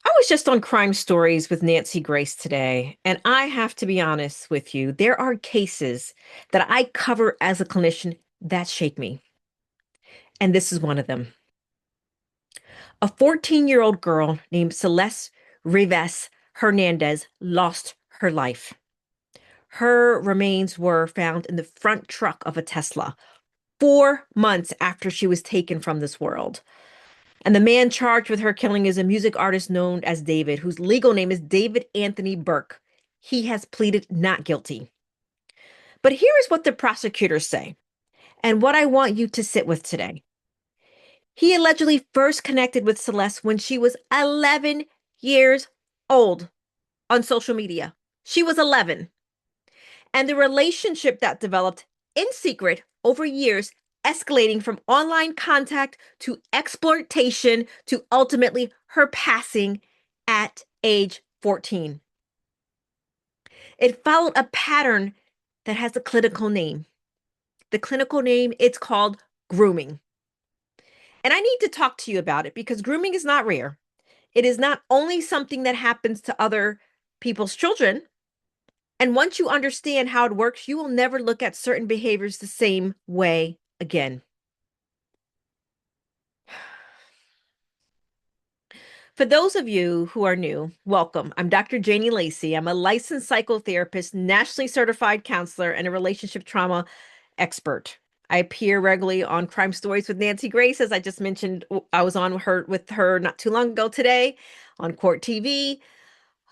I was just on Crime Stories with Nancy Grace today, and I have to be honest with you, there are cases that I cover as a clinician that shake me. And this is one of them. A 14-year-old girl named Celeste Rivas Hernandez lost her life. Her remains were found in the front truck of a Tesla 4 months after she was taken from this world. And the man charged with her killing is a music artist known as David, whose legal name is David Anthony Burke. He has pleaded not guilty. But here is what the prosecutors say, and what I want you to sit with today. He allegedly first connected with Celeste when she was 11 years old on social media. She was 11. And the relationship that developed in secret over years, escalating from online contact to exploitation to ultimately her passing at age 14. It followed a pattern that has a clinical name. The clinical name, it's called grooming. And I need to talk to you about it because grooming is not rare. It is not only something that happens to other people's children. And once you understand how it works, you will never look at certain behaviors the same way again. For those of you who are new, welcome. I'm Dr. Janie Lacey. I'm a licensed psychotherapist, nationally certified counselor, and a relationship trauma expert. I appear regularly on Crime Stories with Nancy Grace, as I just mentioned. I was on with her not too long ago today on Court TV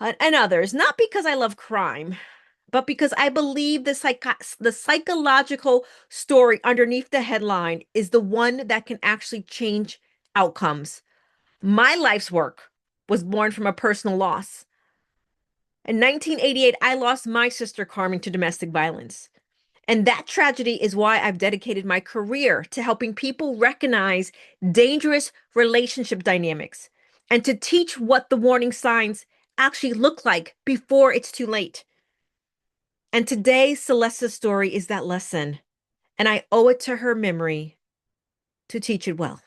and others, not because I love crime, but because I believe the psychological story underneath the headline is the one that can actually change outcomes. My life's work was born from a personal loss. In 1988, I lost my sister Carmen to domestic violence. And that tragedy is why I've dedicated my career to helping people recognize dangerous relationship dynamics and to teach what the warning signs actually look like before it's too late. And today, Celeste's story is that lesson, and I owe it to her memory to teach it well.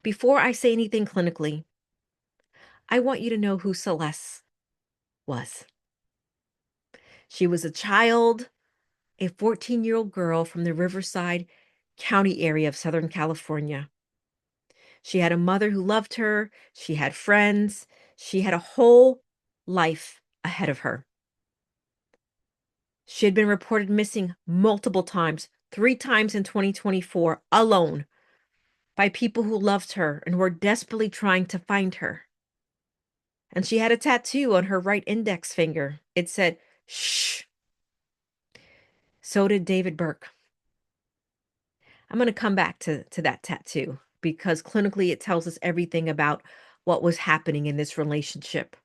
Before I say anything clinically, I want you to know who Celeste was. She was a child, a 14-year-old girl from the Riverside County area of Southern California. She had a mother who loved her. She had friends. She had a whole life ahead of her. She had been reported missing multiple times, 3 times in 2024, alone, by people who loved her and were desperately trying to find her. And she had a tattoo on her right index finger. It said, "Shh." So did David Burke. I'm going to come back to that tattoo because clinically it tells us everything about what was happening in this relationship.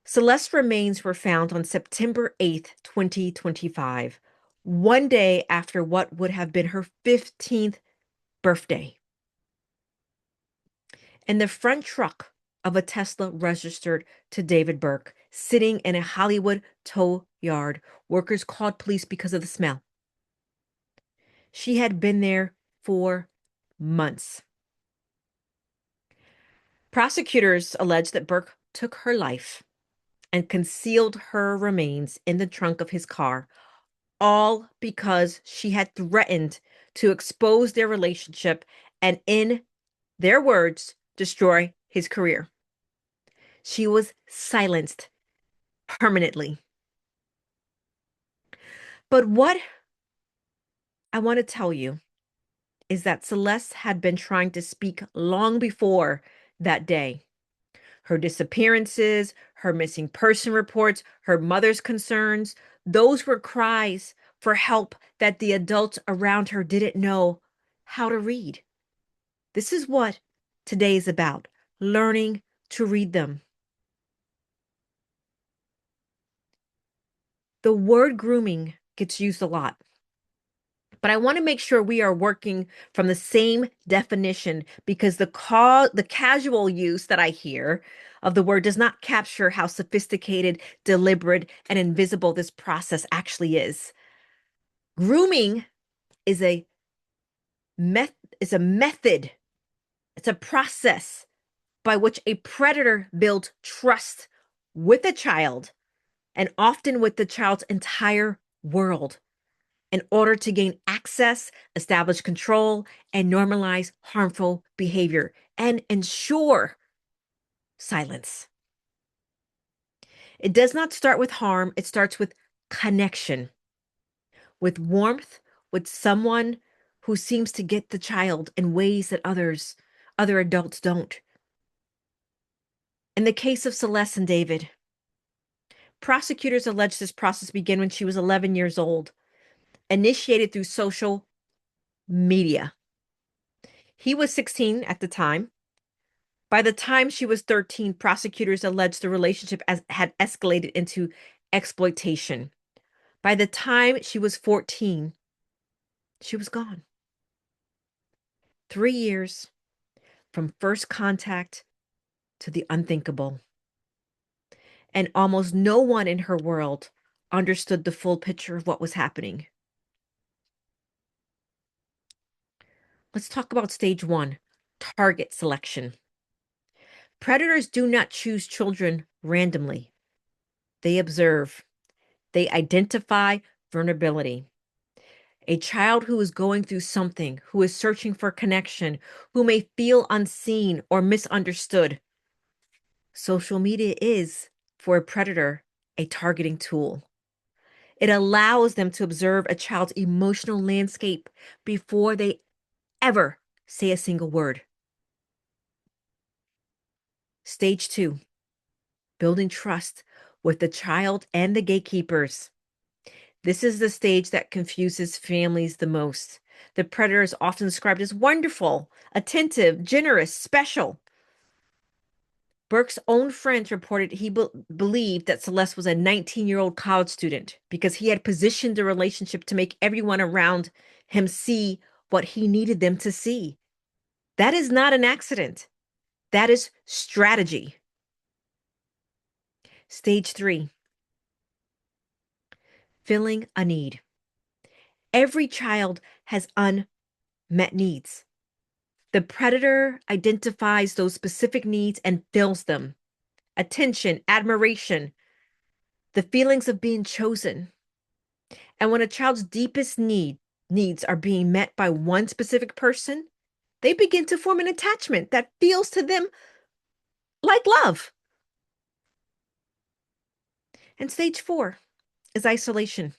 Celeste's remains were found on September 8th, 2025, one day after what would have been her 15th birthday. In the front truck of a Tesla registered to David Burke, sitting in a Hollywood tow yard, workers called police because of the smell. She had been there for months. Prosecutors allege that Burke took her life and concealed her remains in the trunk of his car, all because she had threatened to expose their relationship and, in their words, destroy his career. She was silenced permanently. But what I want to tell you is that Celeste had been trying to speak long before that day. Her disappearances, her missing person reports, her mother's concerns, those were cries for help that the adults around her didn't know how to read. This is what today is about, learning to read them. The word grooming gets used a lot, but I want to make sure we are working from the same definition because the casual use that I hear of the word does not capture how sophisticated, deliberate, and invisible this process actually is. Grooming is a is a method, it's a process by which a predator builds trust with a child and often with the child's entire world in order to gain access, establish control, and normalize harmful behavior and ensure silence. It does not start with harm, it starts with connection, with warmth, with someone who seems to get the child in ways that other adults don't. In the case of Celeste and David, prosecutors allege this process began when she was 11 years old, initiated through social media. He was 16 at the time. By the time she was 13, prosecutors alleged the relationship had escalated into exploitation. By the time she was 14, she was gone. 3 years from first contact to the unthinkable. And almost no one in her world understood the full picture of what was happening. Let's talk about stage one, target selection. Predators do not choose children randomly. They observe, they identify vulnerability. A child who is going through something, who is searching for connection, who may feel unseen or misunderstood. Social media is, for a predator, a targeting tool. It allows them to observe a child's emotional landscape before they ever say a single word. Stage two, building trust with the child and the gatekeepers. This is the stage that confuses families the most. The predator is often described as wonderful, attentive, generous, special. Burke's own friends reported he believed that Celeste was a 19-year-old college student because he had positioned the relationship to make everyone around him see what he needed them to see. That is not an accident. That is strategy. Stage three, filling a need. Every child has unmet needs. The predator identifies those specific needs and fills them. Attention, admiration, the feelings of being chosen. And when a child's deepest needs are being met by one specific person, they begin to form an attachment that feels to them like love. And stage four is isolation.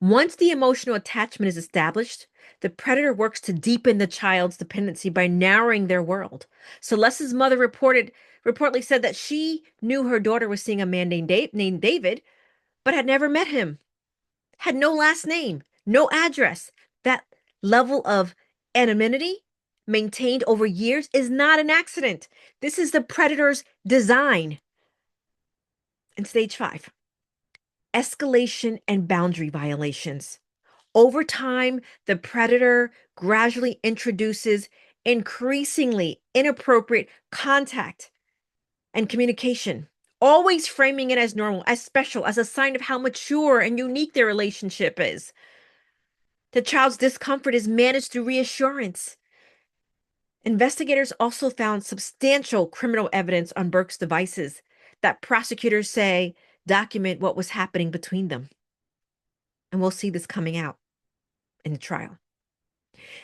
Once the emotional attachment is established, the predator works to deepen the child's dependency by narrowing their world. Celeste's mother reportedly said that she knew her daughter was seeing a man named David, but had never met him, had no last name, no address. That level of anonymity maintained over years is not an accident. This is the predator's design. And stage five, escalation and boundary violations. Over time, the predator gradually introduces increasingly inappropriate contact and communication, always framing it as normal, as special, as a sign of how mature and unique their relationship is. The child's discomfort is managed through reassurance. Investigators also found substantial criminal evidence on Burke's devices that prosecutors say document what was happening between them. And we'll see this coming out in the trial.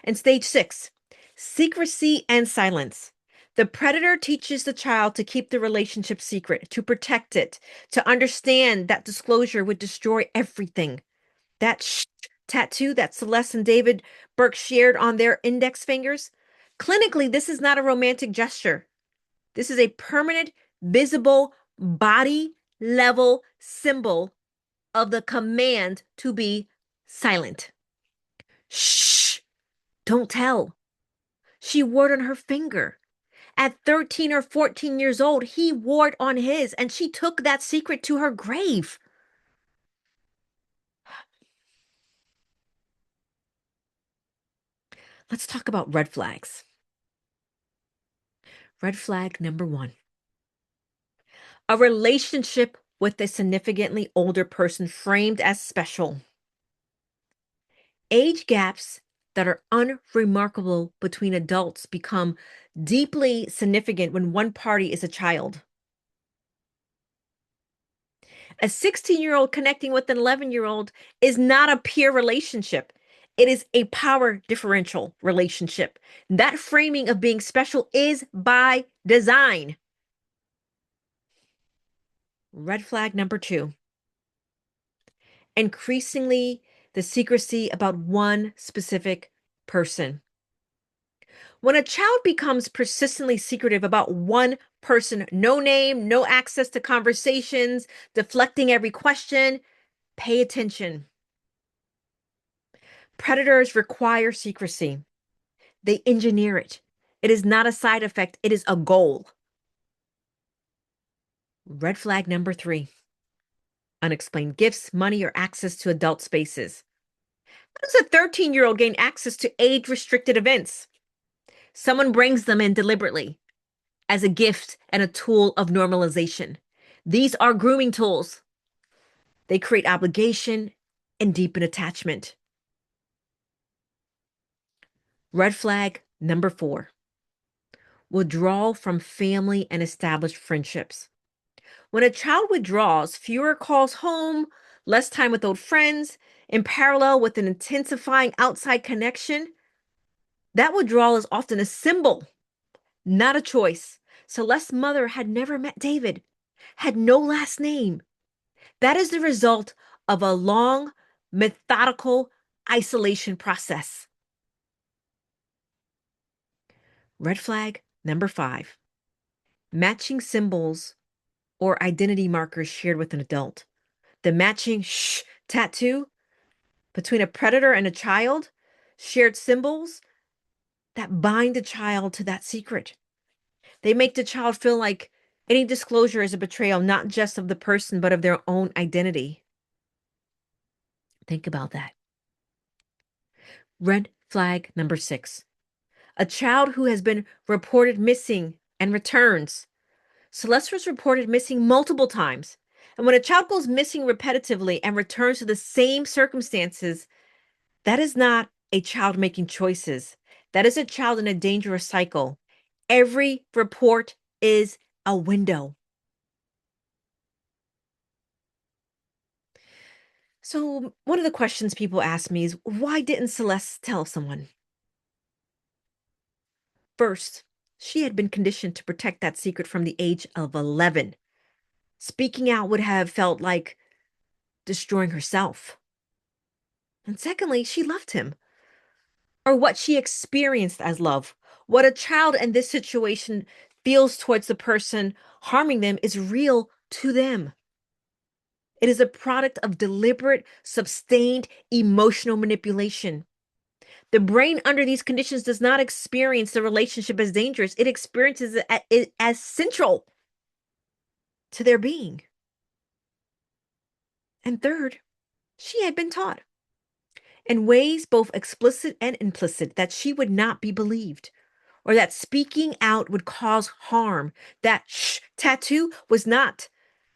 And stage six, secrecy and silence. The predator teaches the child to keep the relationship secret, to protect it, to understand that disclosure would destroy everything. That tattoo that Celeste and David Burke shared on their index fingers, clinically, this is not a romantic gesture. This is a permanent, visible, body level symbol of the command to be silent. Shh, don't tell. She wore it on her finger. At 13 or 14 years old, he wore it on his, and she took that secret to her grave. Let's talk about red flags. Red flag number one, a relationship with a significantly older person framed as special. Age gaps that are unremarkable between adults become deeply significant when one party is a child. A 16-year-old connecting with an 11-year-old is not a peer relationship. It is a power differential relationship. That framing of being special is by design. Red flag number 2. Increasingly, the secrecy about one specific person. When a child becomes persistently secretive about one person, no name, no access to conversations, deflecting every question, pay attention. Predators require secrecy. They engineer it. It is not a side effect, it is a goal. Red flag number 3. Unexplained gifts, money, or access to adult spaces. How does a 13-year-old gain access to age-restricted events? Someone brings them in deliberately as a gift and a tool of normalization. These are grooming tools. They create obligation and deepen attachment. Red flag number 4. Withdrawal from family and established friendships. When a child withdraws, fewer calls home, less time with old friends, in parallel with an intensifying outside connection, that withdrawal is often a symbol, not a choice. Celeste's mother had never met David, had no last name. That is the result of a long, methodical isolation process. Red flag number 5. Matching symbols or identity markers shared with an adult. The matching tattoo between a predator and a child, shared symbols that bind the child to that secret. They make the child feel like any disclosure is a betrayal, not just of the person, but of their own identity. Think about that. Red flag number 6. A child who has been reported missing and returns. Celeste was reported missing multiple times. And when a child goes missing repetitively and returns to the same circumstances, that is not a child making choices. That is a child in a dangerous cycle. Every report is a window. So, one of the questions people ask me is, why didn't Celeste tell someone? First, she had been conditioned to protect that secret from the age of 11. Speaking out would have felt like destroying herself. And secondly, she loved him, or what she experienced as love. What a child in this situation feels towards the person harming them is real to them. It is a product of deliberate, sustained emotional manipulation. The brain under these conditions does not experience the relationship as dangerous, it experiences it as central to their being. And third, she had been taught in ways both explicit and implicit that she would not be believed, or that speaking out would cause harm. That tattoo was not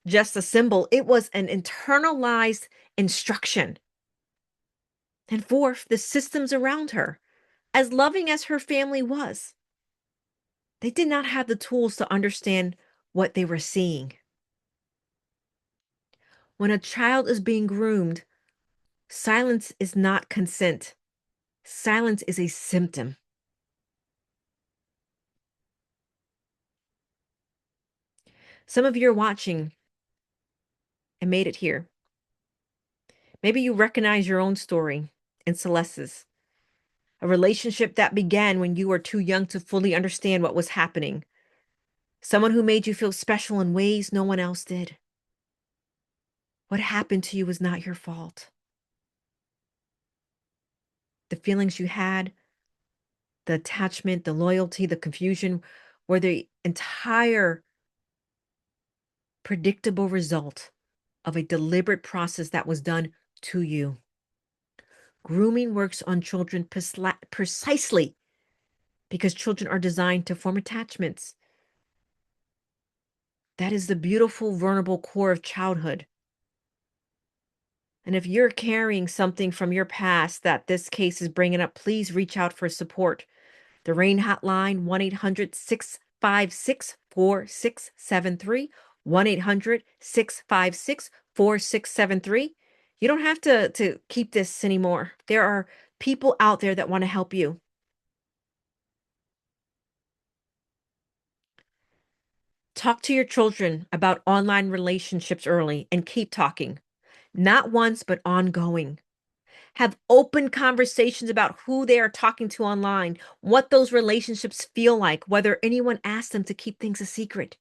just a symbol, it was an internalized instruction. And fourth, the systems around her, as loving as her family was, they did not have the tools to understand what they were seeing. When a child is being groomed, silence is not consent. Silence is a symptom. Some of you are watching and made it here. Maybe you recognize your own story in Celeste's, a relationship that began when you were too young to fully understand what was happening. Someone who made you feel special in ways no one else did. What happened to you was not your fault. The feelings you had, the attachment, the loyalty, the confusion were the entire predictable result of a deliberate process that was done to you. Grooming works on children precisely because children are designed to form attachments. That is the beautiful, vulnerable core of childhood. And if you're carrying something from your past that this case is bringing up, please reach out for support. The RAIN hotline, 1-800-656-4673, 1-800-656-4673. You don't have to keep this anymore. There are people out there that want to help you. Talk to your children about online relationships early and keep talking. Not once, but ongoing. Have open conversations about who they are talking to online, what those relationships feel like, whether anyone asked them to keep things a secret.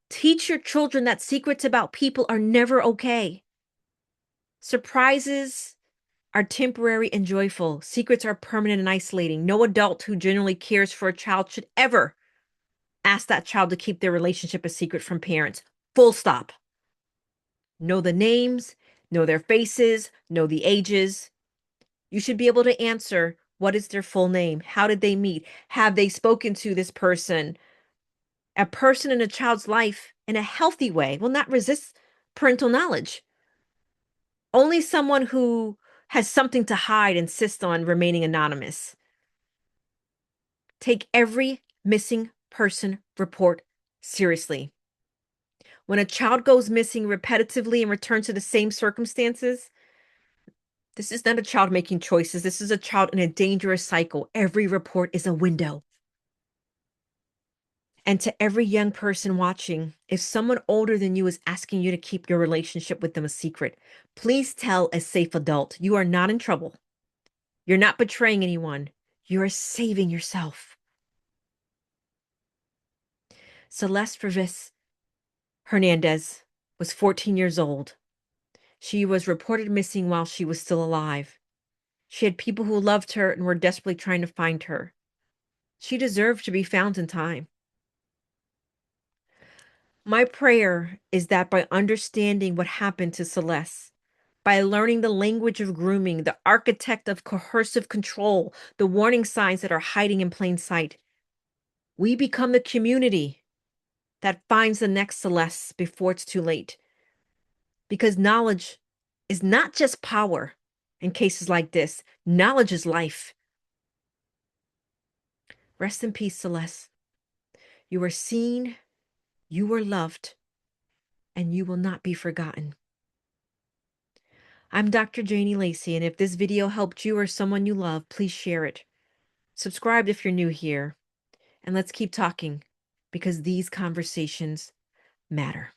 Teach your children that secrets about people are never okay. Surprises are temporary and joyful. Secrets are permanent and isolating. No adult who genuinely cares for a child should ever ask that child to keep their relationship a secret from parents. Full stop. Know the names, know their faces, know the ages. You should be able to answer, what is their full name? How did they meet? Have they spoken to this person? A person in a child's life in a healthy way will not resist parental knowledge. Only someone who has something to hide insists on remaining anonymous. Take every missing person report seriously. When a child goes missing repetitively and returns to the same circumstances, this is not a child making choices. This is a child in a dangerous cycle. Every report is a window. And to every young person watching, if someone older than you is asking you to keep your relationship with them a secret, please tell a safe adult you are not in trouble. You're not betraying anyone. You are saving yourself. Celeste Rivas Hernandez was 14 years old. She was reported missing while she was still alive. She had people who loved her and were desperately trying to find her. She deserved to be found in time. My prayer is that by understanding what happened to Celeste, by learning the language of grooming, the architect of coercive control, the warning signs that are hiding in plain sight, we become the community that finds the next Celeste before it's too late. Because knowledge is not just power in cases like this, knowledge is life. Rest in peace, Celeste. You were seen, you were loved, and you will not be forgotten. I'm Dr. Janie Lacey, and if this video helped you or someone you love, please share it. Subscribe if you're new here, and let's keep talking because these conversations matter.